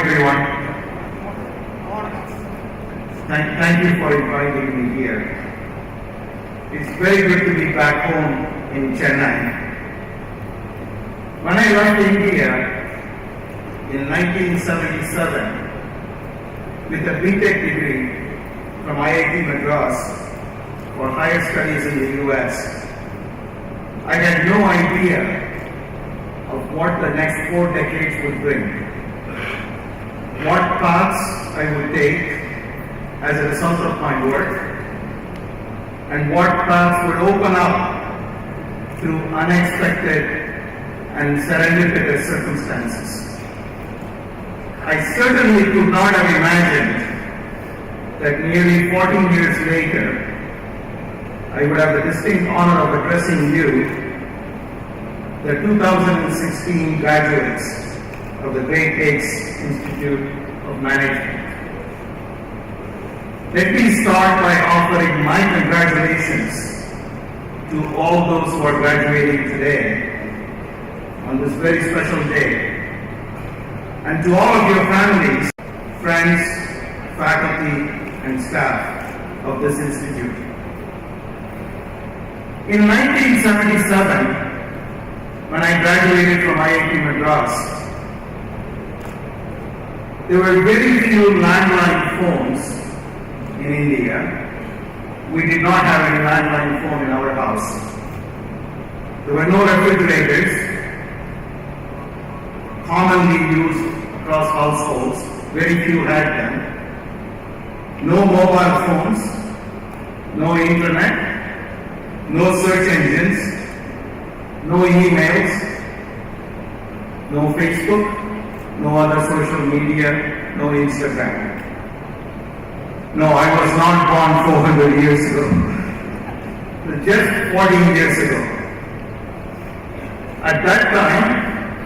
everyone. Thank you for inviting me here. It's very good to be back home in Chennai. When I left India in 1977 with a BTech degree from IIT Madras for higher studies in the US, I had no idea of what the next 4 decades would bring, what paths I would take as a result of my work, and what paths would open up through unexpected and serendipitous circumstances. I certainly could not have imagined that nearly 14 years later, I would have the distinct honor of addressing you, the 2016 graduates of the Great Lakes Institute of Management. Let me start by offering my congratulations to all those who are graduating today on this very special day, and to all of your families, friends, faculty, and staff of this institute. In 1977, when I graduated from IIT Madras, there were very few landline phones in India. We did not have any landline phone in our house. There were no refrigerators commonly used across households. Very few had them. No mobile phones, no internet, no search engines, no emails, no Facebook, no other social media, no Instagram. No, I was not born 400 years ago. Just 14 years ago. At that time,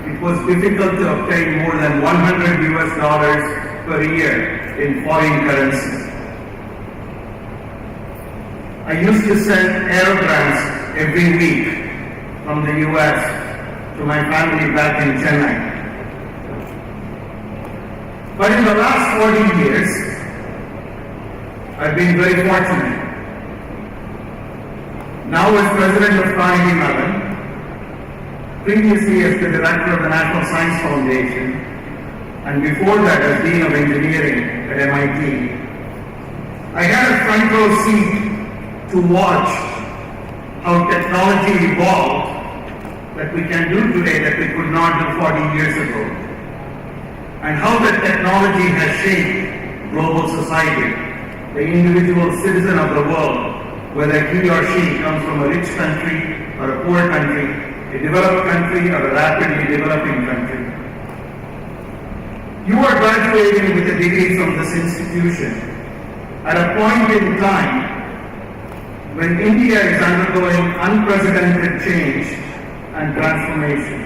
it was difficult to obtain more than $100 per year in foreign currency. I used to send aerograms every week from the US to my family back in Chennai. But in the last 40 years, I've been very fortunate. Now as president of Carnegie Mellon, previously as the director of the National Science Foundation, and before that as dean of engineering at MIT, I had a front row seat to watch how technology evolved that we can do today that we could not do 40 years ago, and how that technology has shaped global society. The individual citizen of the world, whether he or she comes from a rich country or a poor country, a developed country or a rapidly developing country. You are graduating with a degree from this institution at a point in time when India is undergoing unprecedented change and transformation,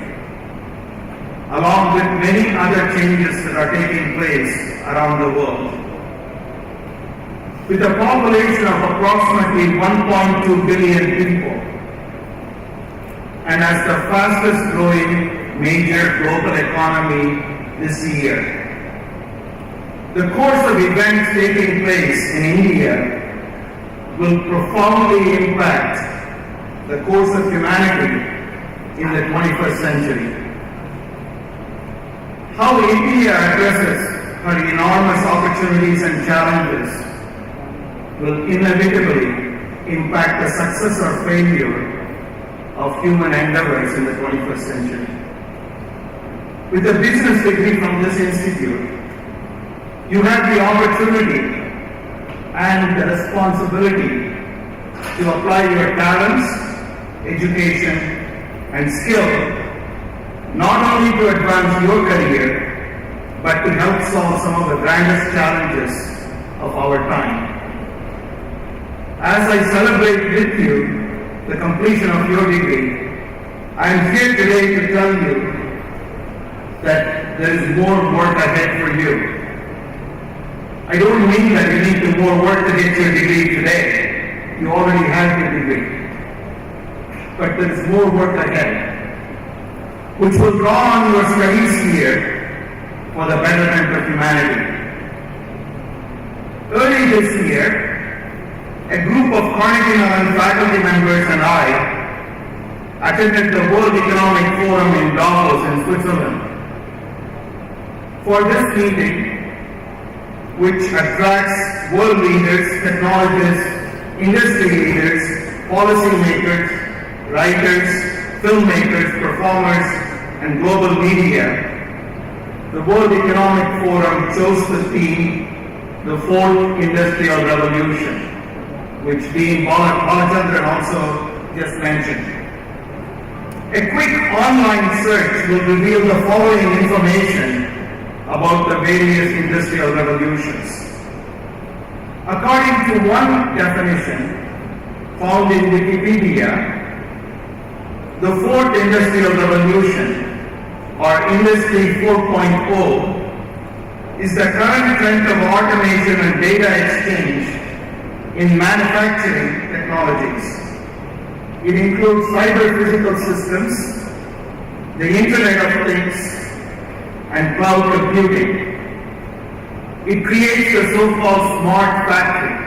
along with many other changes that are taking place around the world. With a population of approximately 1.2 billion people, and as the fastest growing major global economy this year, the course of events taking place in India will profoundly impact the course of humanity in the 21st century. How India addresses her enormous opportunities and challenges will inevitably impact the success or failure of human endeavors in the 21st century. With a business degree from this institute, you have the opportunity and the responsibility to apply your talents, education, and skill not only to advance your career, but to help solve some of the grandest challenges of our time. As I celebrate with you the completion of your degree, I am here today to tell you that there is more work ahead for you. I don't mean that you need to more work to get your degree today. You already have your degree. But there is more work ahead, which will draw on your studies here, for the betterment of humanity. Early this year, a group of Carnegie Mellon faculty members and I attended the World Economic Forum in Davos in Switzerland. For this meeting, which attracts world leaders, technologists, industry leaders, policymakers, writers, filmmakers, performers, and global media, the World Economic Forum chose the theme, the Fourth Industrial Revolution, which Dean Balachandran also just mentioned. A quick online search will reveal the following information about the various industrial revolutions. According to one definition found in Wikipedia, the Fourth Industrial Revolution, or Industry 4.0, is the current trend of automation and data exchange in manufacturing technologies. It includes cyber physical systems, the Internet of Things, and cloud computing. It creates the so-called smart factory.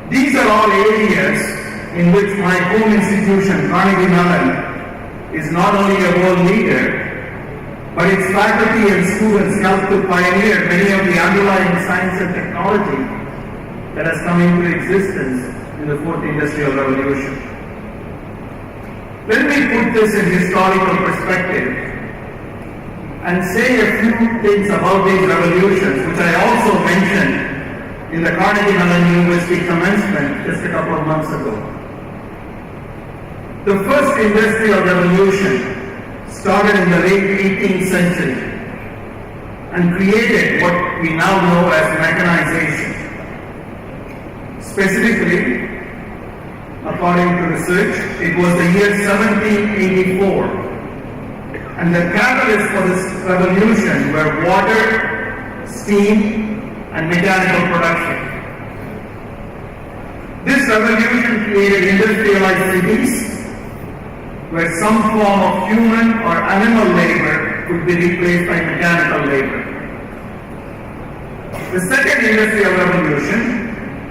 These are all areas in which my home institution, Carnegie Mellon, is not only a world leader, but its faculty and students help to pioneer many of the underlying science and technology that has come into existence in the Fourth Industrial Revolution. Let me put this in historical perspective and say a few things about these revolutions, which I also mentioned in the Carnegie Mellon University commencement just a couple of months ago. The first industrial revolution started in the late 18th century and created what we now know as mechanization. Specifically, according to research, it was the year 1784, and the catalyst for this revolution were water, steam, and mechanical production. This revolution created industrialized cities where some form of human or animal labor could be replaced by mechanical labor. The second industrial revolution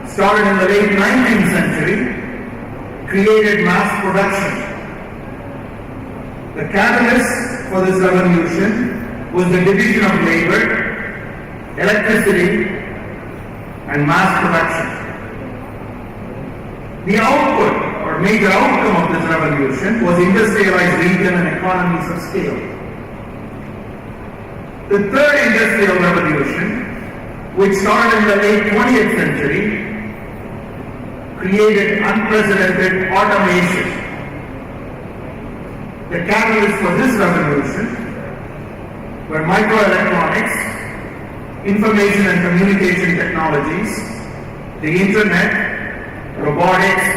started in the late 19th century, created mass production. The catalyst for this revolution was the division of labor, electricity, and mass production. The output or major outcome of this revolution was industrialized region and economies of scale. The third industrial revolution, which started in the late 20th century, created unprecedented automation. The catalyst for this revolution were microelectronics, information and communication technologies, the internet, robotics,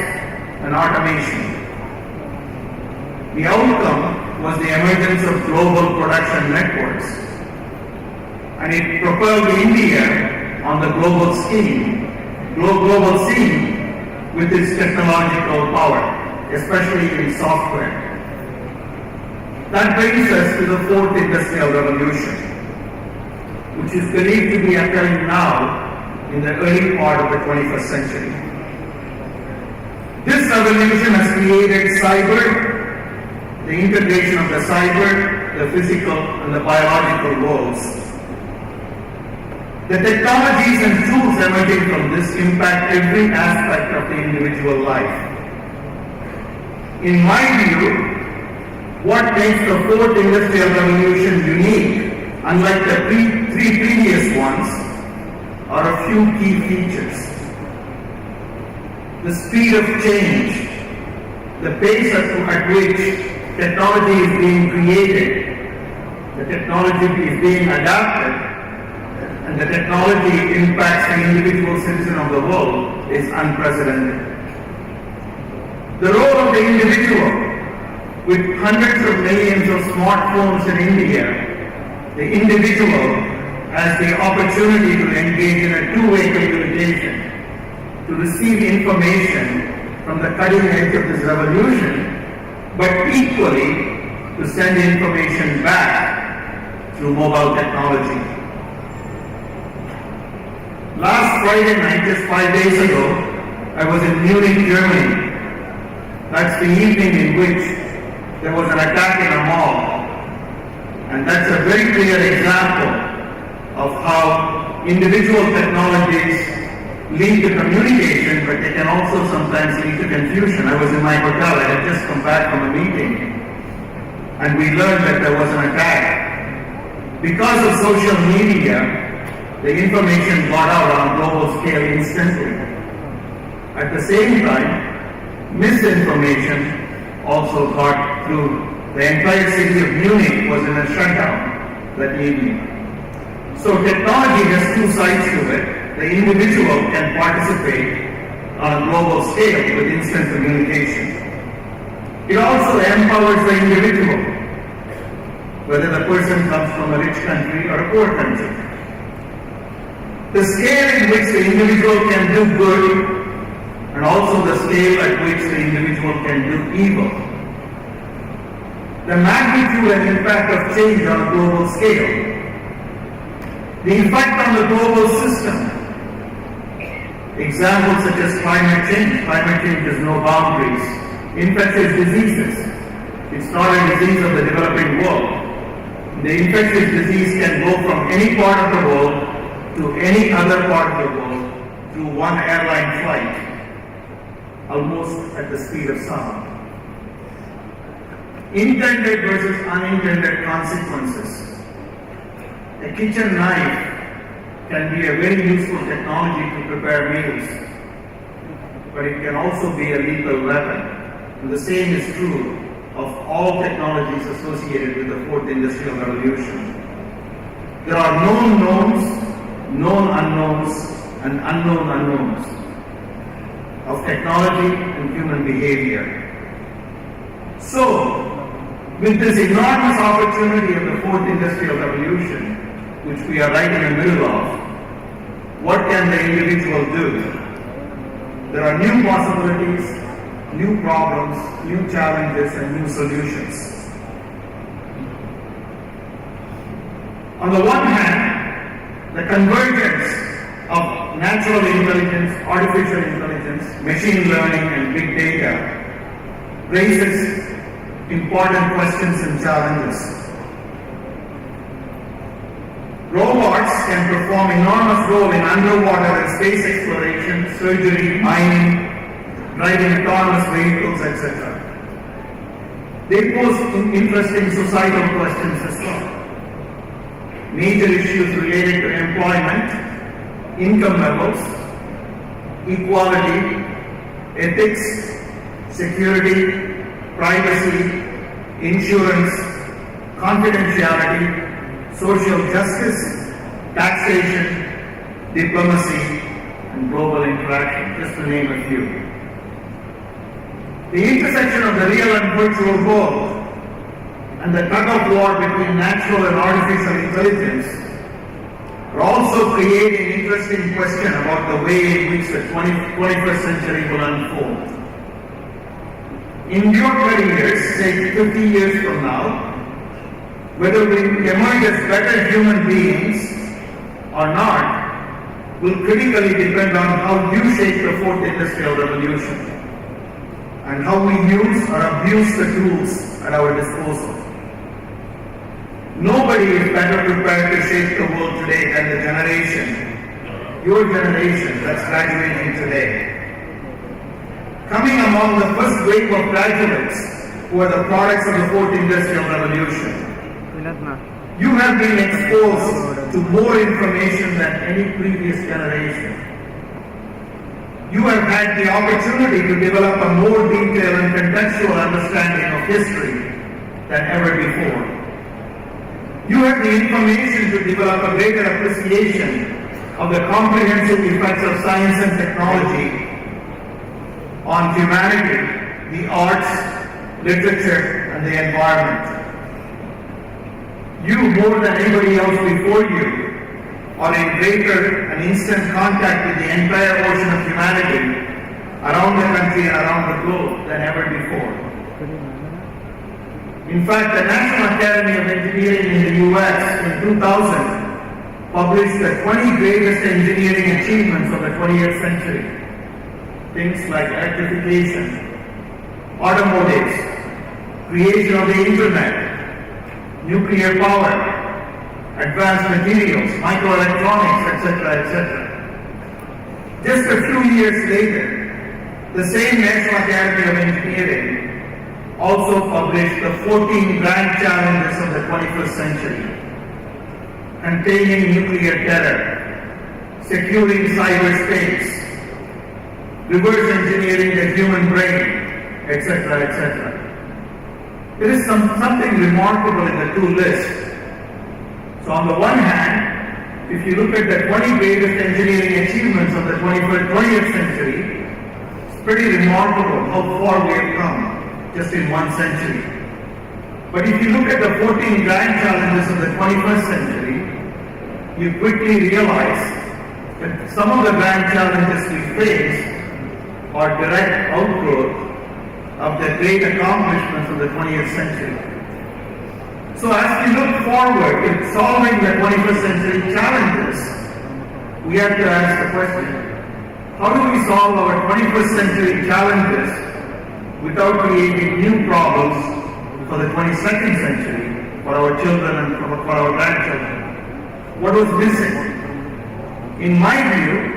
and automation. The outcome was the emergence of global production networks, and it propelled India on the global scene with its technological power, especially in software. That brings us to the Fourth Industrial Revolution, which is believed to be occurring now in the early part of the 21st century. This revolution has created cyber, the integration of the cyber, the physical, and the biological worlds. The technologies and tools emerging from this impact every aspect of the individual life. In my view, what makes the Fourth Industrial Revolution unique, unlike the three previous ones, are a few key features. The speed of change, the pace at which technology is being created, the technology is being adapted, and the technology impacts the individual citizen of the world is unprecedented. The role of the individual, with hundreds of millions of smartphones in India, the individual has the opportunity to engage in a two-way communication, to receive information from the cutting edge of this revolution, but equally to send information back through mobile technology. Last Friday night, just 5 days ago, I was in Munich, Germany. That's the evening in which there was an attack in a mall. And that's a very clear example of how individual technologies lead to communication, but they can also sometimes lead to confusion. I was in my hotel, I had just come back from a meeting, and we learned that there was an attack. Because of social media, the information got out on a global scale instantly. At the same time, misinformation also got through. The entire city of Munich was in a shutdown that evening. So technology has two sides to it. The individual can participate on a global scale with instant communication. It also empowers the individual, whether the person comes from a rich country or a poor country. The scale in which the individual can do good, and also the scale at which the individual can do evil. The magnitude and impact of change on a global scale. The effect on the global system. Examples such as climate change. Climate change has no boundaries. Infectious diseases. It's not a disease of the developing world. The infectious disease can go from any part of the world to any other part of the world through one airline flight, almost at the speed of sound. Intended versus unintended consequences. A kitchen knife can be a very useful technology to prepare meals, but it can also be a lethal weapon. And the same is true of all technologies associated with the fourth industrial revolution. There are known knowns, known unknowns, and unknown unknowns of technology and human behavior. So, with this enormous opportunity of the fourth industrial revolution, which we are right in the middle of, what can the individual do? There are new possibilities, new problems, new challenges, and new solutions. On the one hand, the convergence of natural intelligence, artificial intelligence, machine learning, and big data raises important questions and challenges. Robots can perform enormous role in underwater and space exploration, surgery, mining, driving autonomous vehicles, etc. They pose interesting societal questions as well. Major issues related to employment, income levels, equality, ethics, security, privacy, insurance, confidentiality, social justice, taxation, diplomacy, and global interaction, just to name a few. The intersection of the real and virtual world and the tug-of-war between natural and artificial intelligence are also creating interesting question about the way in which the 21st century will unfold. In your careers, say 50 years from now, whether we emerge as better human beings or not will critically depend on how you shape the fourth industrial revolution and how we use or abuse the tools at our disposal. Nobody is better prepared to shape the world today than the generation, your generation that's graduating today. Coming among the first wave of graduates who are the products of the fourth industrial revolution, you have been exposed to more information than any previous generation. You have had the opportunity to develop a more detailed and contextual understanding of history than ever before. You have the information to develop a greater appreciation of the comprehensive effects of science and technology on humanity, the arts, literature, and the environment. You, more than anybody else before you, are in greater and instant contact with the entire ocean of humanity around the country and around the globe than ever before. In fact, the National Academy of Engineering in the US in 2000 published the 20 greatest engineering achievements of the 20th century. Things like electrification, automotives, creation of the internet, nuclear power, advanced materials, microelectronics, etc., etc. Just a few years later, the same National Academy of Engineering also published the 14 grand challenges of the 21st century, containing nuclear terror, securing cyberspace, reverse engineering the human brain, etc., etc. There is something remarkable in the two lists. So on the one hand, if you look at the 20 greatest engineering achievements of the 20th century, it's pretty remarkable how far we have come just in one century. But if you look at the 14 grand challenges of the 21st century, you quickly realize that some of the grand challenges we face are direct outgrowth of the great accomplishments of the 20th century. So as we look forward in solving the 21st century challenges, we have to ask the question, how do we solve our 21st century challenges without creating new problems for the 22nd century, for our children and for our grandchildren? What was missing? In my view,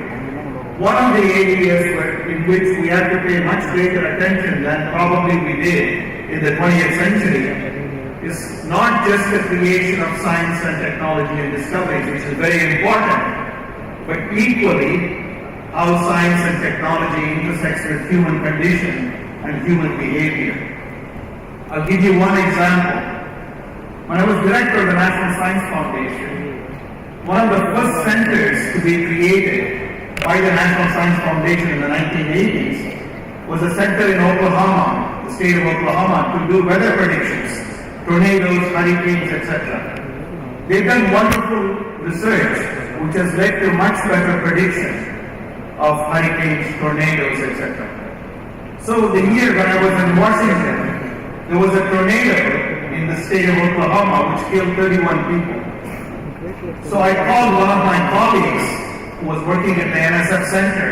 one of the areas in which we have to pay much greater attention than probably we did in the 20th century is not just the creation of science and technology and discoveries, which is very important, but equally how science and technology intersects with human condition and human behavior. I'll give you one example. When I was director of the National Science Foundation, one of the first centers to be created by the National Science Foundation in the 1980s was a center in Oklahoma, the state of Oklahoma, to do weather predictions, tornadoes, hurricanes, etc. They've done wonderful research which has led to much better prediction of hurricanes, tornadoes, etc. So the year when I was in Washington, there was a tornado in the state of Oklahoma which killed 31 people. So I called one of my colleagues who was working at the NSF Center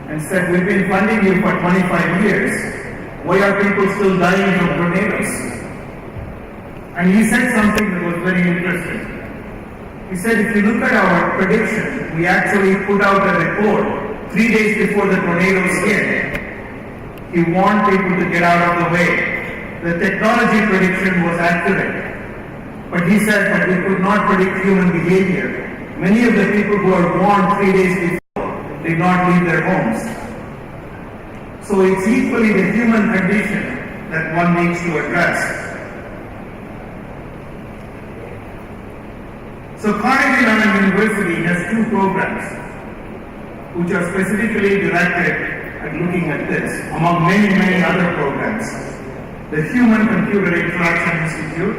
and said, we've been funding you for 25 years. Why are people still dying from tornadoes? And he said something that was very interesting. He said, if you look at our prediction, we actually put out a report 3 days before the tornadoes hit. He warned people to get out of the way. The technology prediction was accurate. But he said that we could not predict human behavior. Many of the people who were warned 3 days before did not leave their homes. So it's equally the human condition that one needs to address. So Carnegie Mellon University has two programs which are specifically directed at looking at this, among many, many other programs. The Human Computer Interaction Institute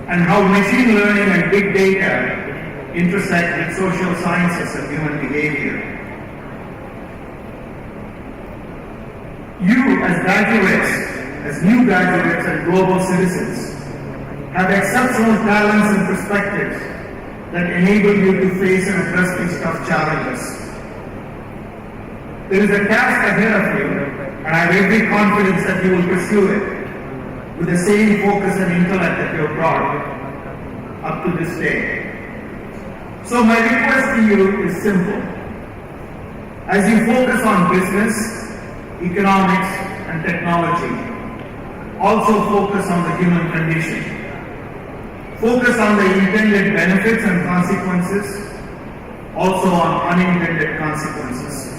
and how machine learning and big data intersect with social sciences and human behavior. You as graduates, as new graduates and global citizens, have exceptional talents and perspectives that enable you to face and address these tough challenges. There is a task ahead of you, and I have every confidence that you will pursue it with the same focus and intellect that you have brought up to this day. So my request to you is simple. As you focus on business, economics, and technology, also focus on the human condition. Focus on the intended benefits and consequences, also on unintended consequences.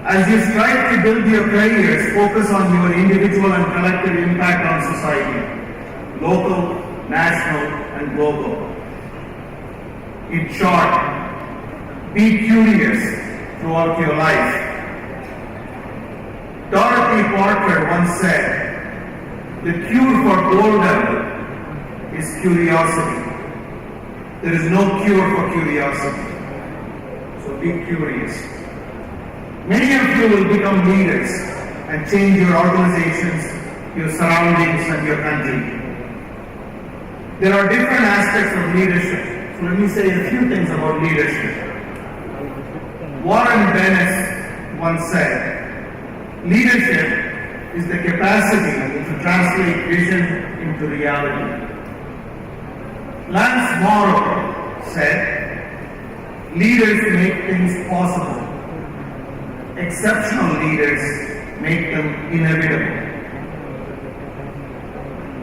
As you strive to build your careers, focus on your individual and collective impact on society, local, national, and global. In short, be curious throughout your life. Dorothy Parker once said, the cure for boredom is curiosity. There is no cure for curiosity. So be curious. Many of you will become leaders and change your organizations your surroundings, and your country. There are different aspects of leadership. So let me say a few things about leadership. Warren Bennis once said, leadership is the capacity to translate vision into reality. Lance Morrow said, leaders make things possible. Exceptional leaders make them inevitable.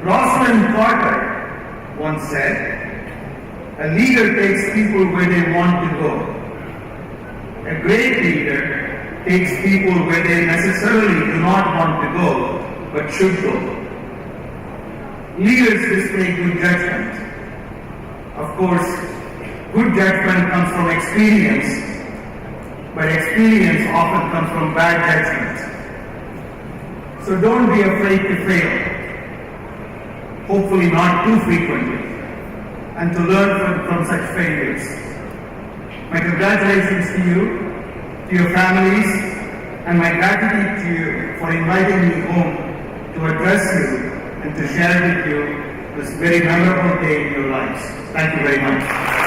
Rosalind Carter once said, a leader takes people where they want to go. A great leader takes people where they necessarily do not want to go, but should go. Leaders display good judgment. Of course, good judgment comes from experience, but experience often comes from bad judgment. So don't be afraid to fail. Hopefully not too frequently, and to learn from such failures. My congratulations to you, to your families, and my gratitude to you for inviting me home to address you and to share with you this very memorable day in your lives. Thank you very much.